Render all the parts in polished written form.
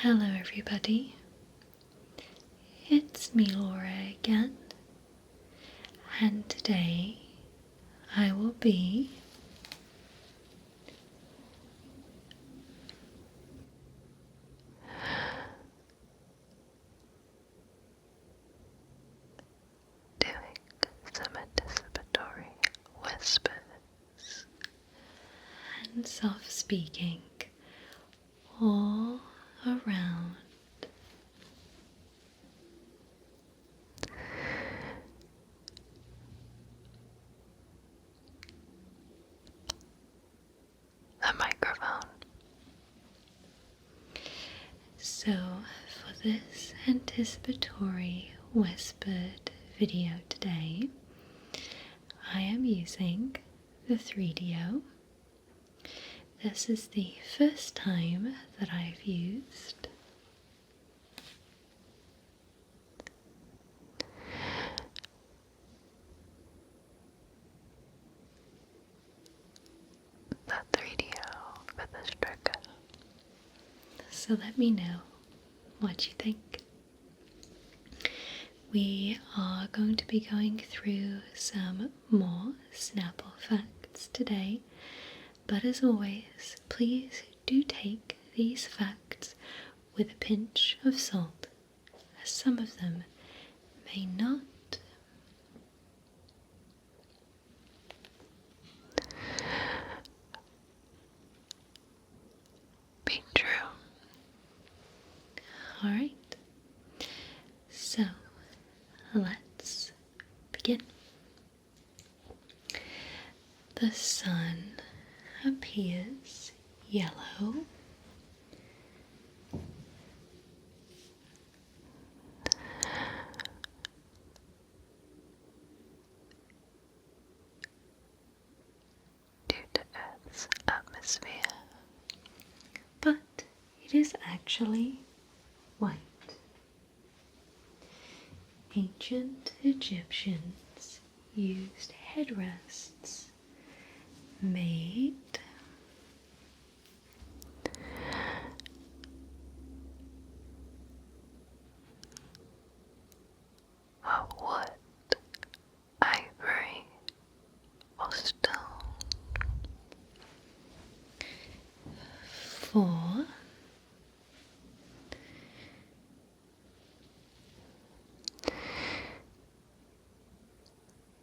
Hello everybody, it's me Laura again, and today I will be doing some anticipatory whispers and soft speaking all around. the microphone. So for this anticipatory whispered video today, I am using the 3DO. This is the first time that I've used The 3DO for this trigger. so let me know what you think. We are going to be going through some more Snapple facts today, but as always, please do take these facts with a pinch of salt, as some of them may not Be true. Alright, so let's begin. The sun appears yellow due to Earth's atmosphere. but it is actually white. Ancient Egyptians used headrests made Of wood, ivory, or stone. for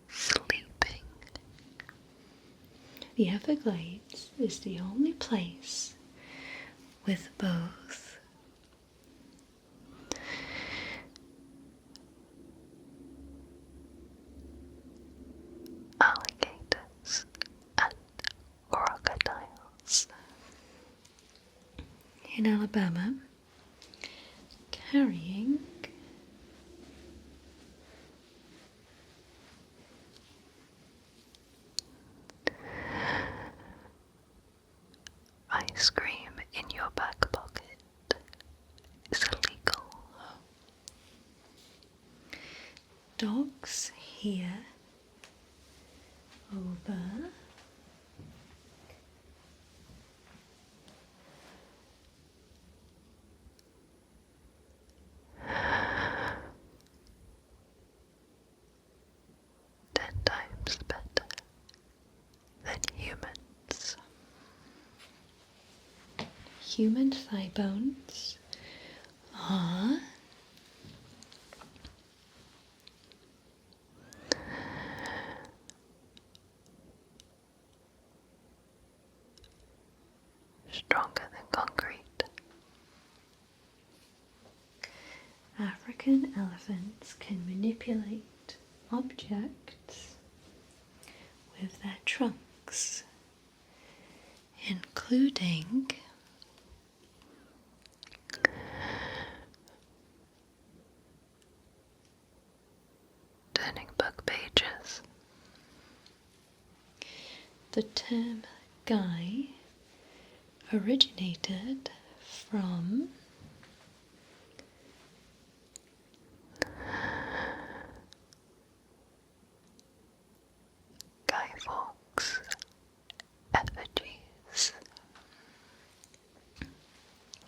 Sleeping. the Everglades is the only place with both Alligators and crocodiles. in Alabama carrying Ice cream in your back pocket is illegal. dogs here over Ten times better than humans. human thigh bones are Stronger than concrete. African elephants can manipulate objects with their trunks, including Turning book pages. the term guy originated from Guy Fawkes effigies.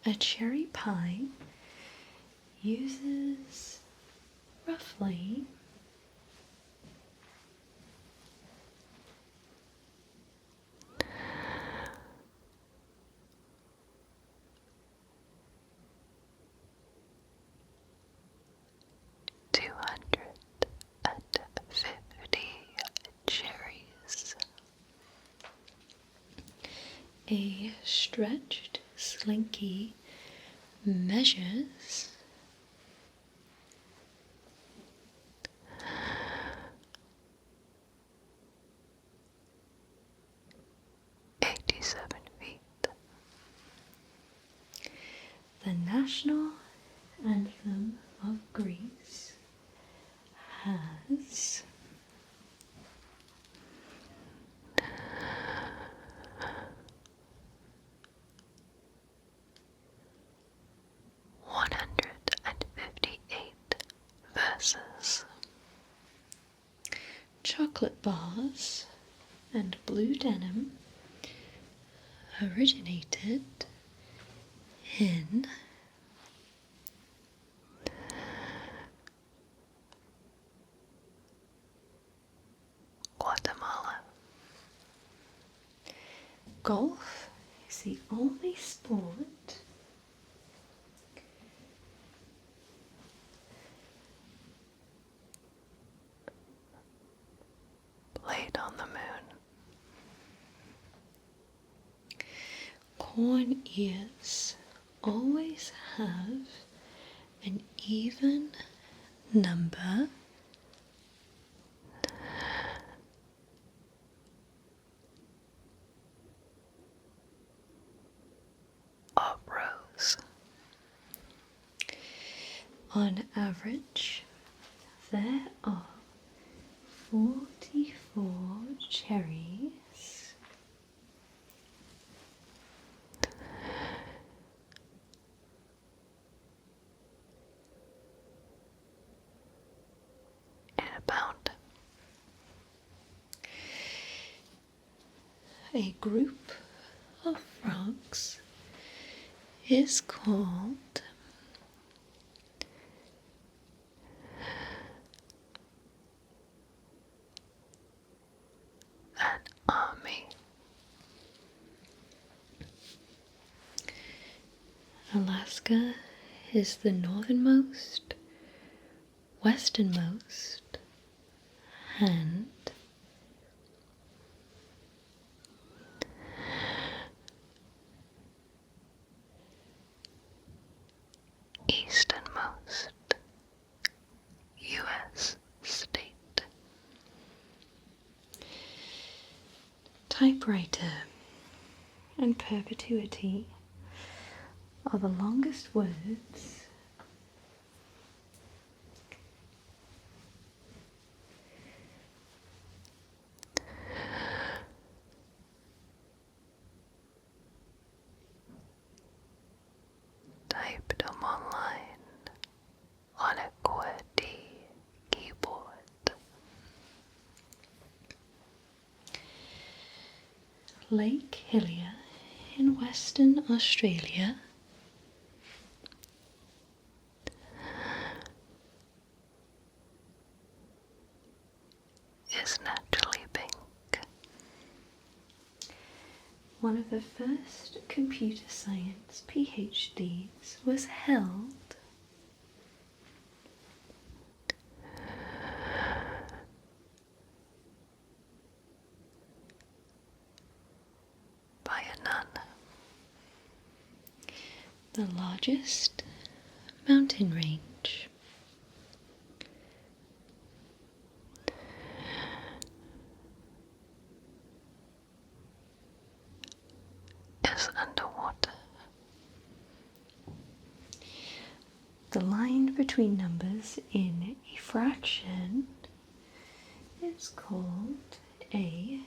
A cherry pie uses roughly 250 cherries. A stretched slinky measures 87 feet. the national anthem of Greece has 158 verses. chocolate bars and blue denim originated in Guatemala. golf is the only sport Played on the moon. corn ears always have an even number Of rows. on average. There are 44 cherries In a pound. a group of frogs is called An army. Alaska is the northernmost, westernmost, and Easternmost U.S. state. typewriter and perpetuity are the longest words Typed them online on a QWERTY keyboard. Lake Hillier in Western Australia Is naturally pink. one of the first computer science PhDs was held By a nun. the largest mountain range Is underwater. the line between numbers in a fraction is called a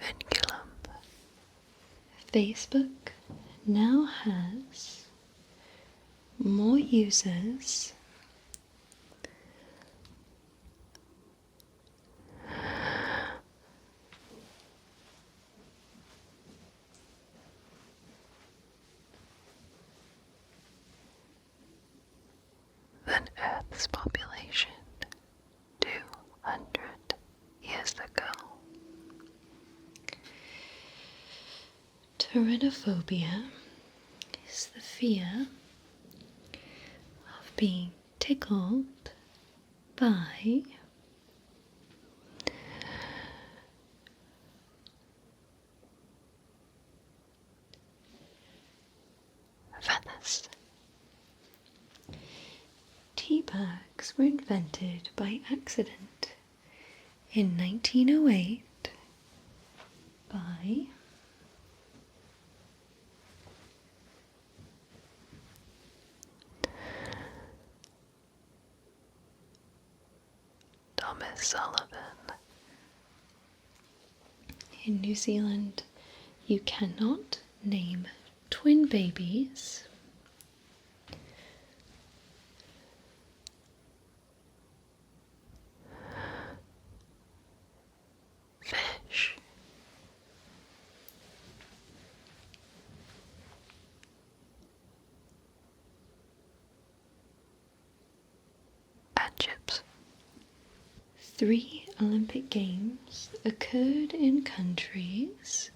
Vinculum. Facebook now has more users Arachnophobia is the fear of being tickled by feathers. tea bags were invented by accident in 1908 by Thomas Sullivan. In New Zealand. You cannot name twin babies Fish. And chips. 3 Olympic Games occurred in countries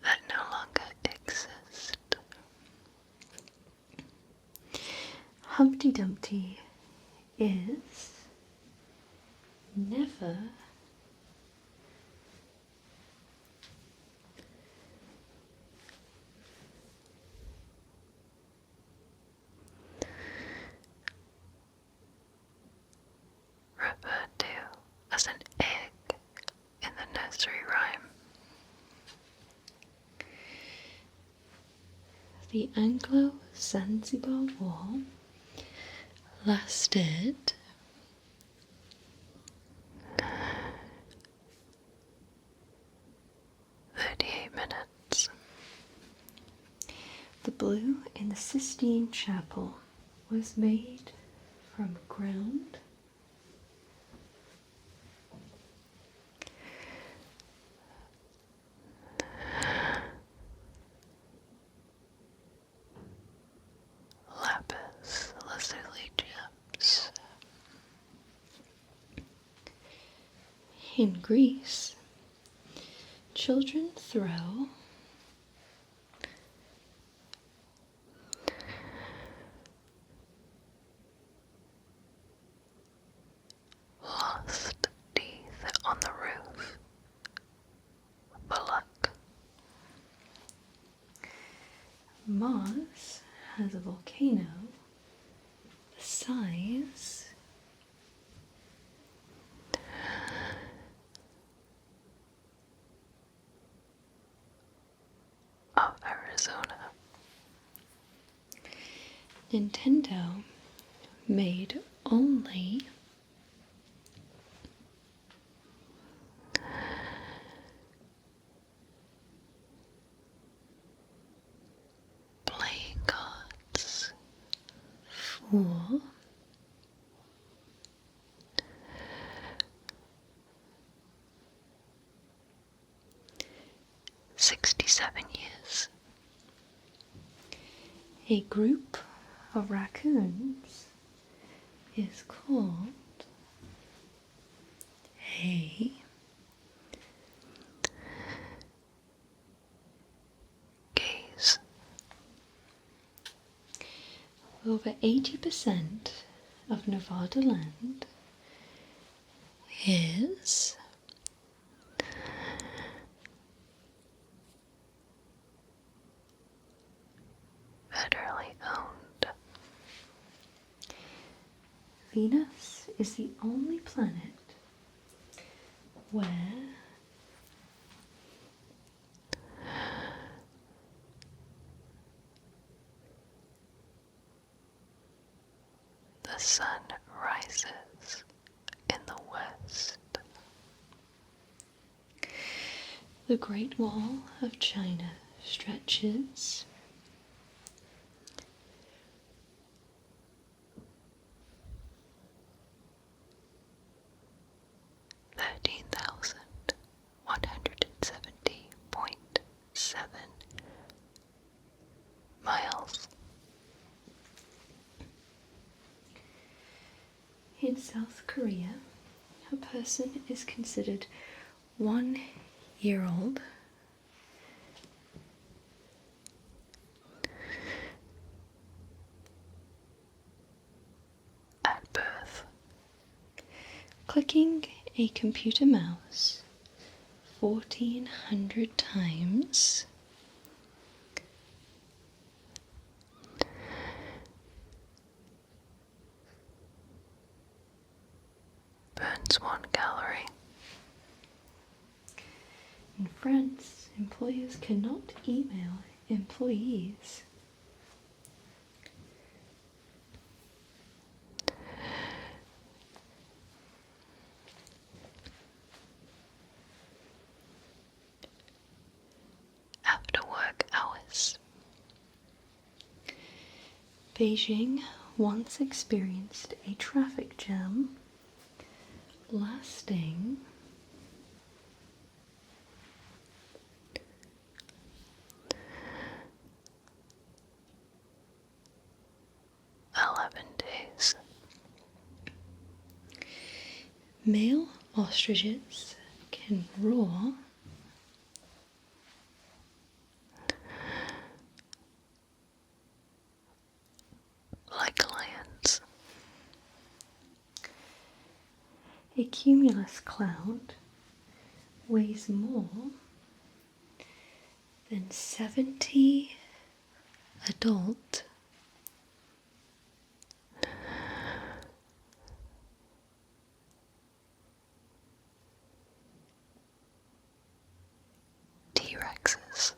That no longer exist. Humpty Dumpty is never Referred to as an egg in the nursery rhyme. the Anglo-Zanzibar War lasted 38 minutes. The blue in the Sistine Chapel was made from ground Lapis lazuli gems. in Greece. Children throw Lost teeth on the roof. For luck. Mars has a volcano the size Of Arizona. Nintendo made only Playing cards. for 67 years. a group of raccoons is called a Gaze. over 80% of Nevada land is Federally owned. Venus is the only planet where The sun rises in the west. the Great Wall of China stretches 13,170.7 miles. in In South Korea, a person is considered 1 year old at birth. Clicking a computer mouse 1400 times Burns 1 calorie. In France, employers cannot email employees. After work hours. Beijing once experienced a traffic jam lasting 11 days. Male ostriches can roar Like lions. a cumulus cloud weighs more than 70 adult T-Rexes.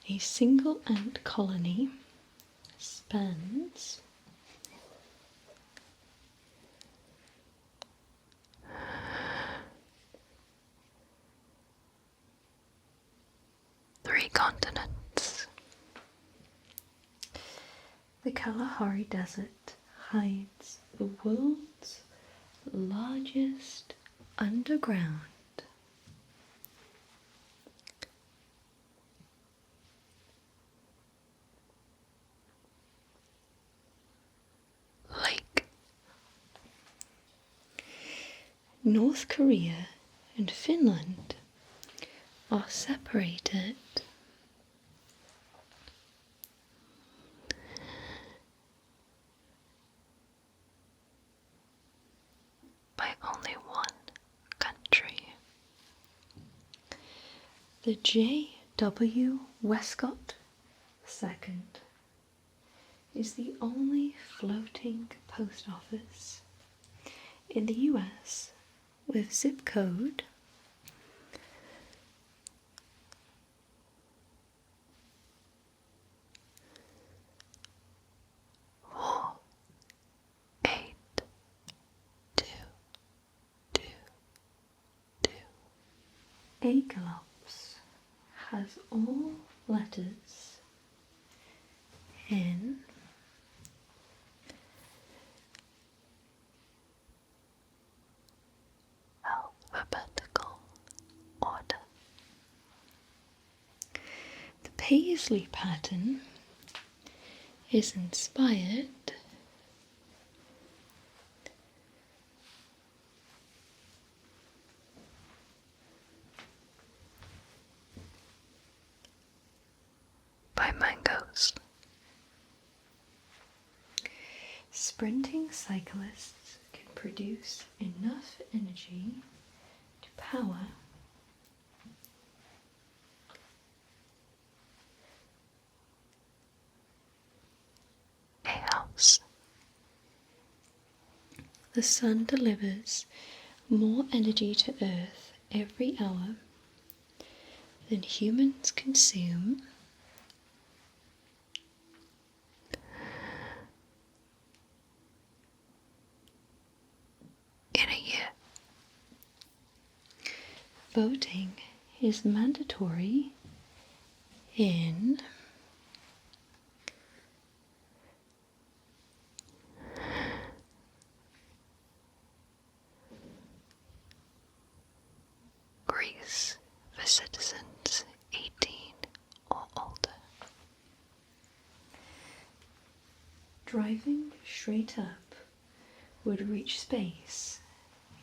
A single ant colony spans 3 continents. the Kalahari Desert hides the world's largest underground Lake. North Korea and Finland are separated By only 1 country. the J.W. Westcott II is the only floating post office in the US with zip code 48222. Agalops has all letters in Alphabetical order. the paisley pattern is inspired By mangoes. sprinting cyclists can produce enough energy to power A house. the sun delivers more energy to Earth every hour than humans consume In a year. voting is mandatory in Greece for citizens 18 or older. driving straight up would reach space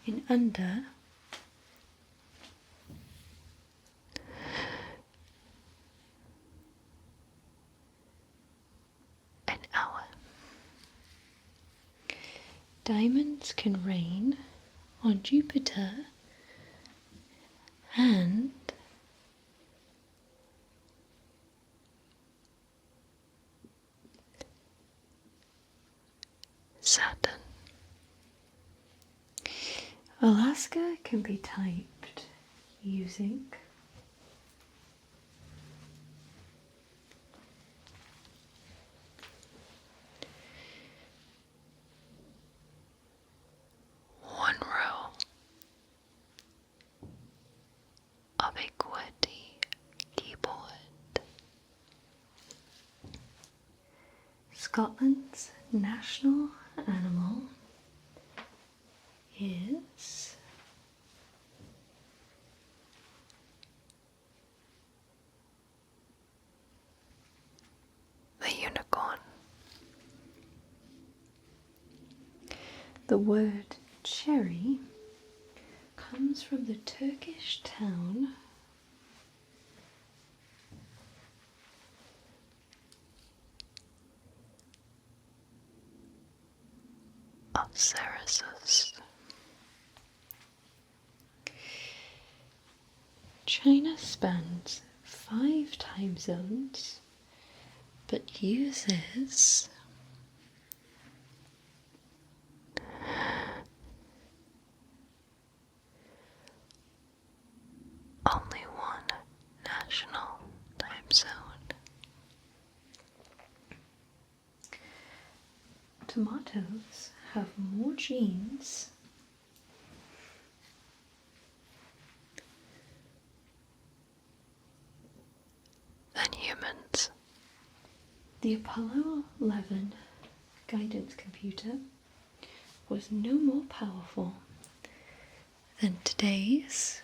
in under an hour. Diamonds can rain on Jupiter and Saturn. Alaska can be typed using one row of a QWERTY keyboard. Scotland's national animal is The unicorn. the word cherry comes from the Turkish town Of Ceresus. China spans 5 time zones but uses Only one national time zone. tomatoes have more genes Than humans. The Apollo 11 guidance computer was no more powerful than today's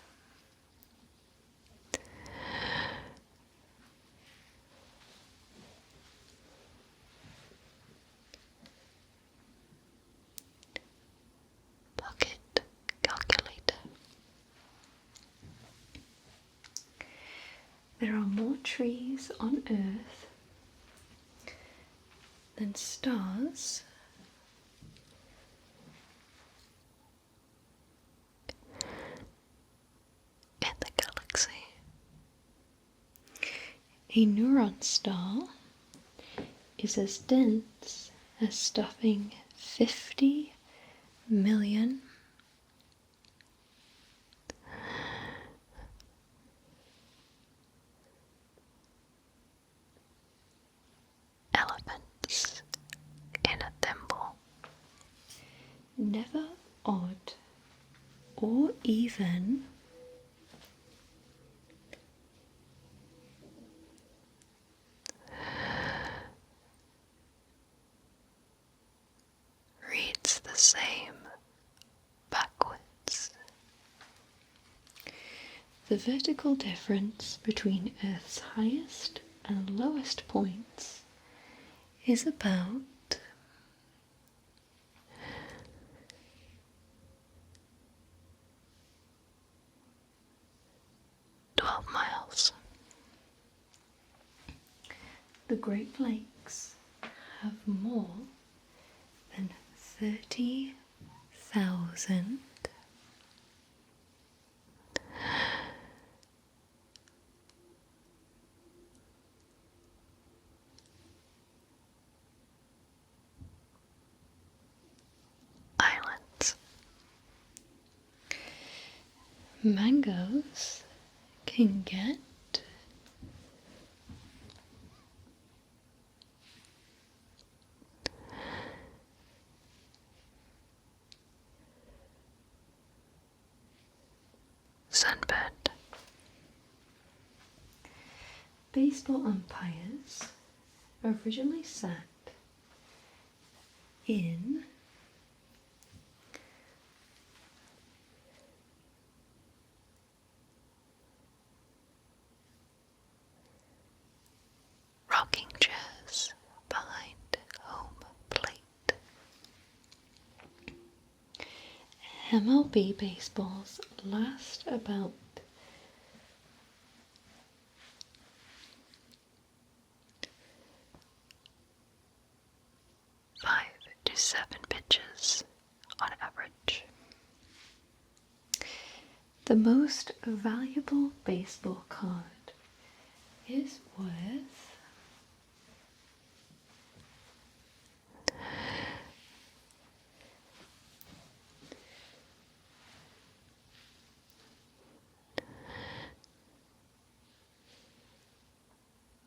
Pocket calculator. There are more trees on Earth than stars In the galaxy. A neutron star is as dense as stuffing 50 million Elephants in a thimble. never odd or even Reads the same backwards. the vertical difference between Earth's highest and lowest points is about 12 miles. the Great Lakes have more than 30,000 islands. mangoes can get Sunburned. baseball umpires originally sat in Rocking chairs behind home plate. MLB baseballs last about 5 to 7 pitches on average. the most valuable baseball card is worth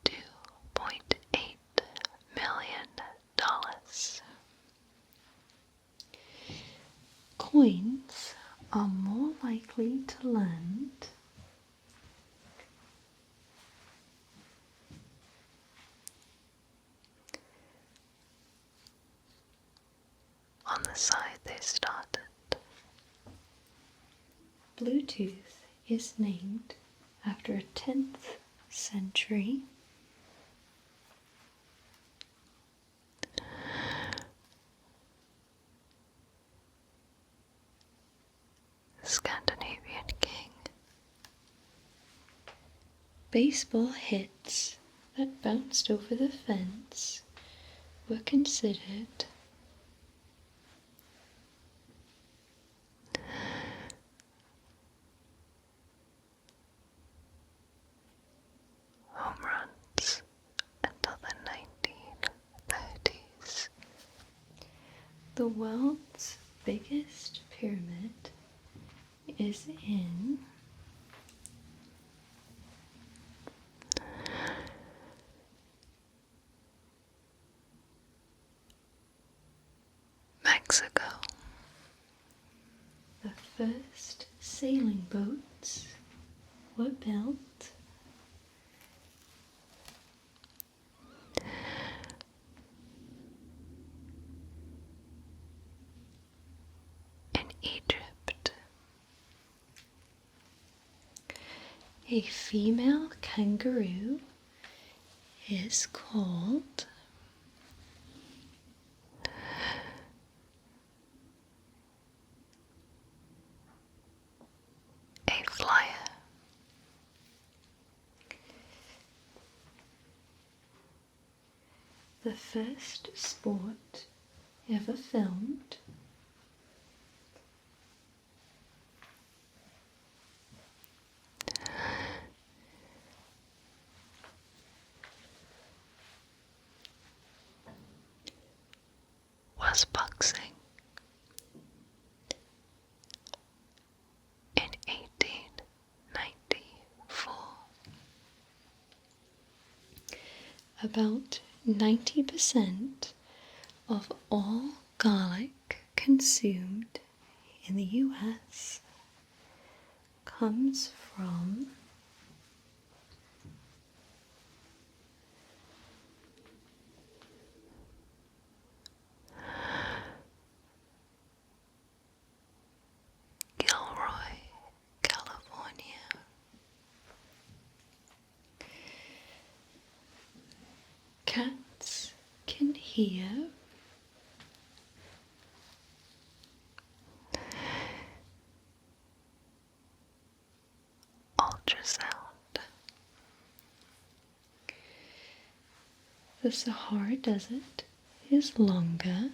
$2.8 million. coins are more likely to land On the side they started. Bluetooth is named after a 10th century Scandinavian king. baseball hits that bounced over the fence were considered Home runs until the 1930s. the world's biggest pyramid is in Mexico. the first sailing boats were built In Egypt. a female kangaroo is called A flyer. the first sport ever filmed Was boxing. In 1894. about 90% of all garlic consumed in the US comes from Gilroy, California. cats can hear Ultrasound. the Sahara Desert is longer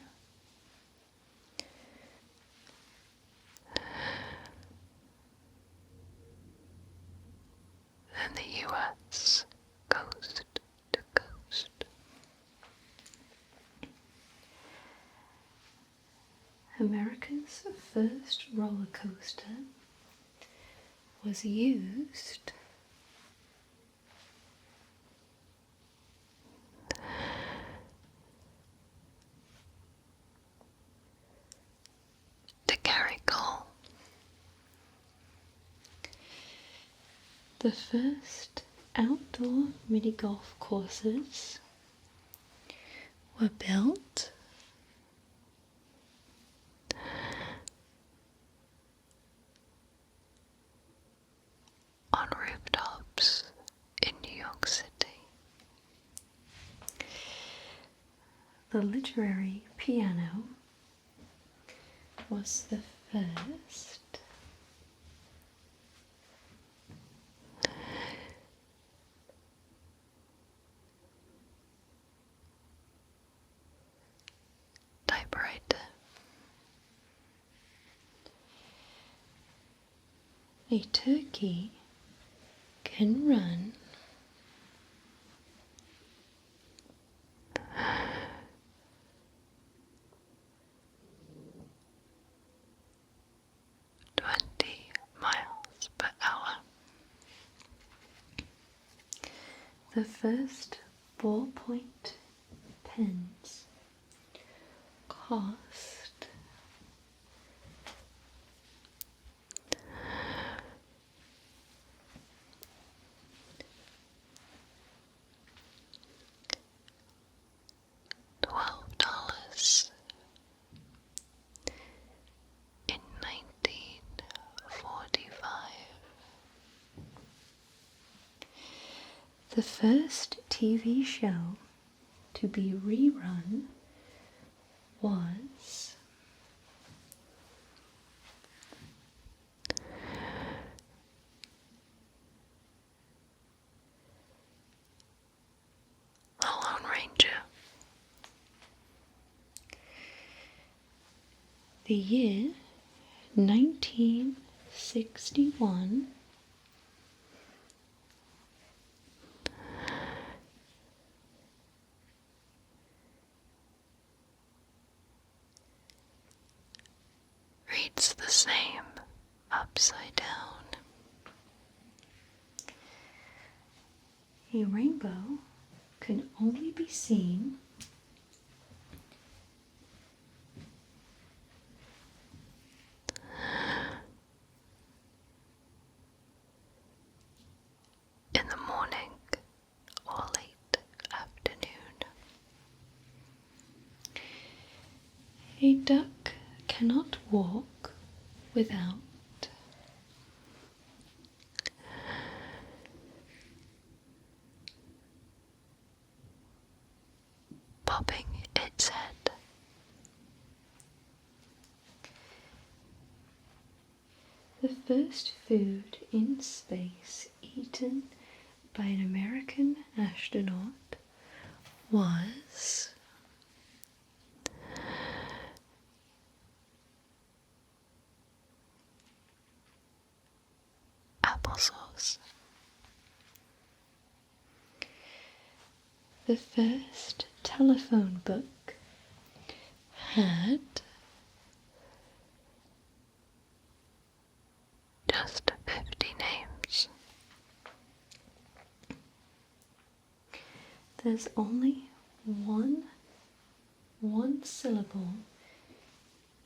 Than the US, coast to coast. America's first roller coaster was used To carry coal. the first outdoor mini golf courses were built On rooftops in New York City. the literary piano was the first typewriter, a turkey can run 20 miles per hour. The first ballpoint pens cost $12 in 1945. the first TV show to be rerun was The Lone Ranger. the year 1961. Reads the same upside down. A rainbow can only be seen In the morning or late afternoon. a duck cannot walk without Popping its head. the first food in space eaten by an American astronaut was Applesauce. the first telephone book had Just 50 names. there's only one syllable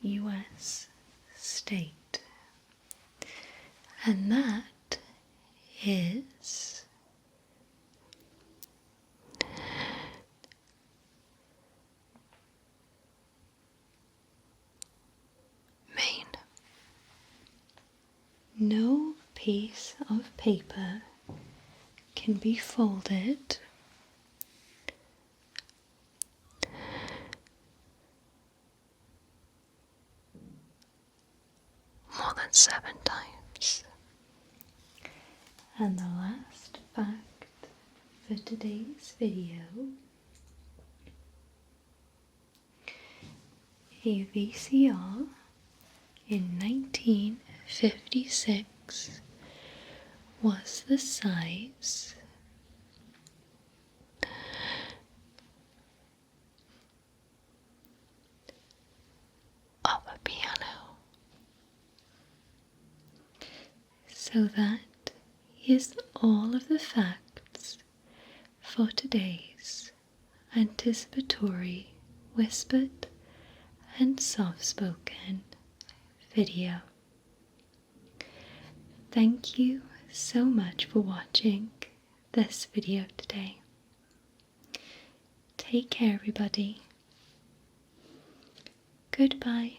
US state, and that is Maine. no piece of paper can be folded More than 7 times. and the last fact for today's video, a VCR in 1956 was the size Of a piano. So that is all of the facts for today's anticipatory, whispered and soft-spoken video. Thank you so much for watching this video today. Take care, everybody. Goodbye.